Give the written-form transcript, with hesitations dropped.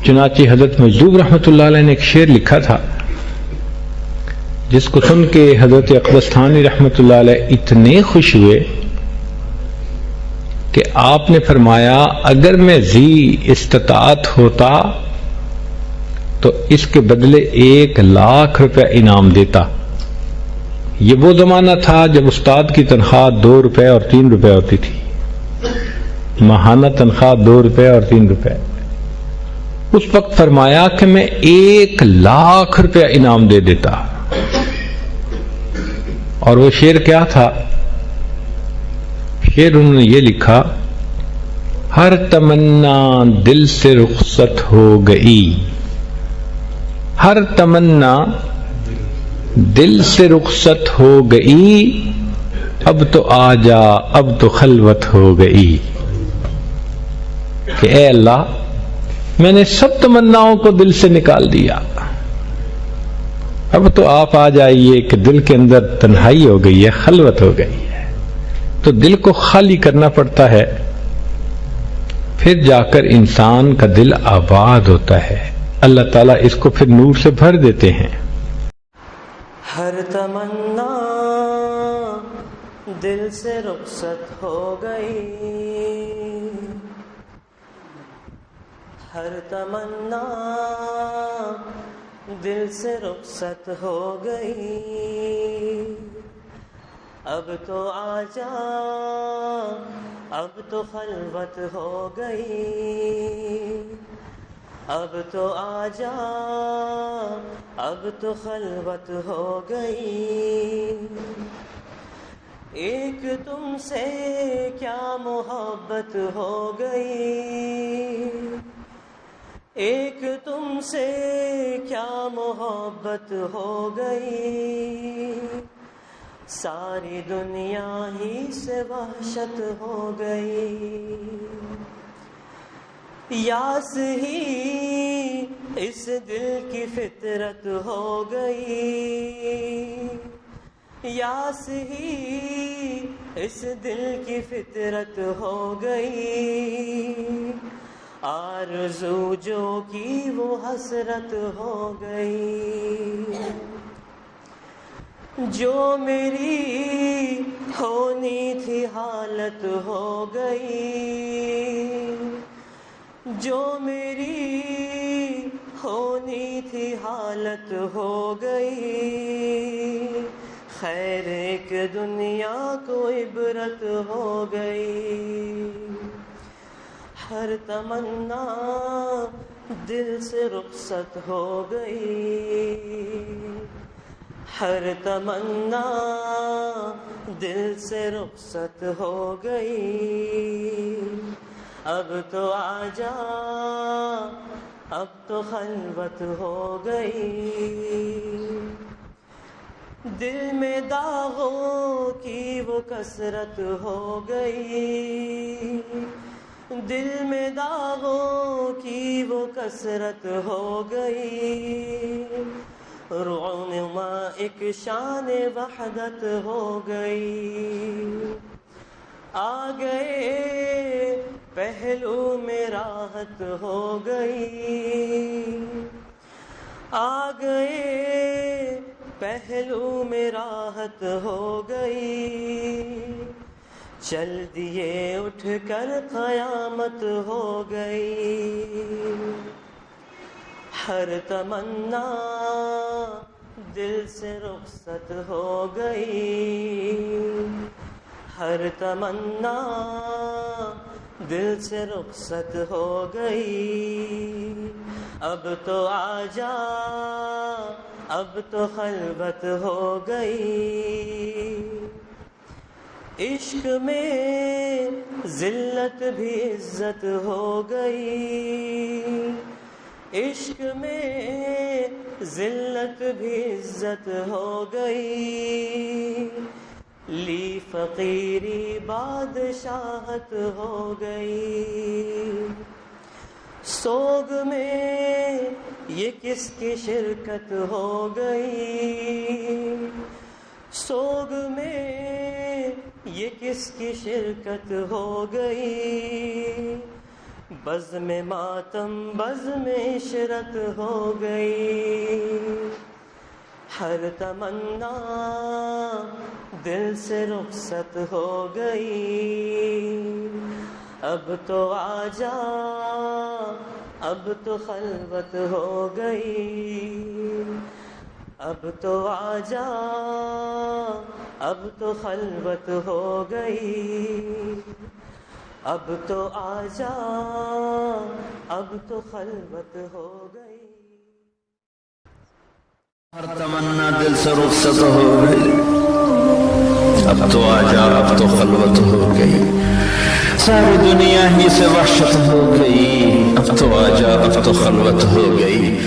چنانچہ حضرت مجذوب رحمۃ اللہ علیہ نے ایک شعر لکھا تھا جس کو سن کے حضرت اقبستانی رحمۃ اللہ علیہ اتنے خوش ہوئے کہ آپ نے فرمایا اگر میں ذی استطاعت ہوتا تو اس کے بدلے 1,00,000 روپے انعام دیتا۔ یہ وہ زمانہ تھا جب استاد کی تنخواہ 2 روپے اور 3 روپے ہوتی تھی، ماہانہ تنخواہ 2 روپے اور 3 روپے۔ اس وقت فرمایا کہ میں 1,00,000 روپے انعام دے دیتا۔ اور وہ شعر کیا تھا؟ شعر انہوں نے یہ لکھا، ہر تمنا دل سے رخصت ہو گئی، ہر تمنا دل سے رخصت ہو گئی، اب تو آ جا اب تو خلوت ہو گئی۔ کہ اے اللہ میں نے سب تمناؤں کو دل سے نکال دیا، اب تو آپ آ جائیے کہ دل کے اندر تنہائی ہو گئی ہے، خلوت ہو گئی ہے۔ تو دل کو خالی کرنا پڑتا ہے، پھر جا کر انسان کا دل آباد ہوتا ہے، اللہ تعالیٰ اس کو پھر نور سے بھر دیتے ہیں۔ ہر تمنا دل سے رخصت ہو گئی، ہر تمنا دل سے رخصت ہو گئی، اب تو آ جا اب تو خلوت ہو گئی، اب تو آ جا اب تو خلوت ہو گئی، ایک تم سے کیا محبت ہو گئی، ایک تم سے کیا محبت ہو گئی، ساری دنیا ہی سے وحشت ہو گئی، یاس ہی اس دل کی فطرت ہو گئی، یاس ہی اس دل کی فطرت ہو گئی، آرزو جو کی وہ حسرت ہو گئی، جو میری ہونی تھی حالت ہو گئی، جو میری ہونی تھی حالت ہو گئی، خیر ایک دنیا کو عبرت ہو گئی، ہر تمنا دل سے رخصت ہو گئی، ہر تمنا دل سے رخصت ہو گئی، اب تو آ جا اب تو خلوت ہو گئی، دل میں داغوں کی وہ کثرت ہو گئی، دل میں داغوں کی وہ کثرت ہو گئی، رعونما ایک شان وحدت ہو گئی، آ گئے پہلو میں راحت ہو گئی، آ گئے پہلو میں راحت ہو گئی، چل دیے اٹھ کر قیامت ہو گئی، ہر تمنا دل سے رخصت ہو گئی، ہر تمنا دل سے رخصت ہو گئی، اب تو آ جا اب تو خلوت ہو گئی، عشق میں ذلت بھی عزت ہو گئی، عشق میں ذلت بھی عزت ہو گئی، لی فقیری بادشاہت ہو گئی، سوگ میں یہ کس کی شرکت ہو گئی، سوگ میں یہ کس کی شرکت ہو گئی، بزم ماتم بزم عشرت ہو گئی، ہر تمنا دل سے رخصت ہو گئی، اب تو آجا اب تو خلوت ہو گئی، اب تو آجا اب تو خلوت ہو گئی، اب تو آجا اب تو خلوت ہو گئی۔ ہر تمنا دل سے رخصت ہو گئی، اب تو آجا اب تو خلوت ہو گئی، ساری دنیا ہی سے وحشت ہو گئی، اب تو آجا اب تو خلوت ہو گئی۔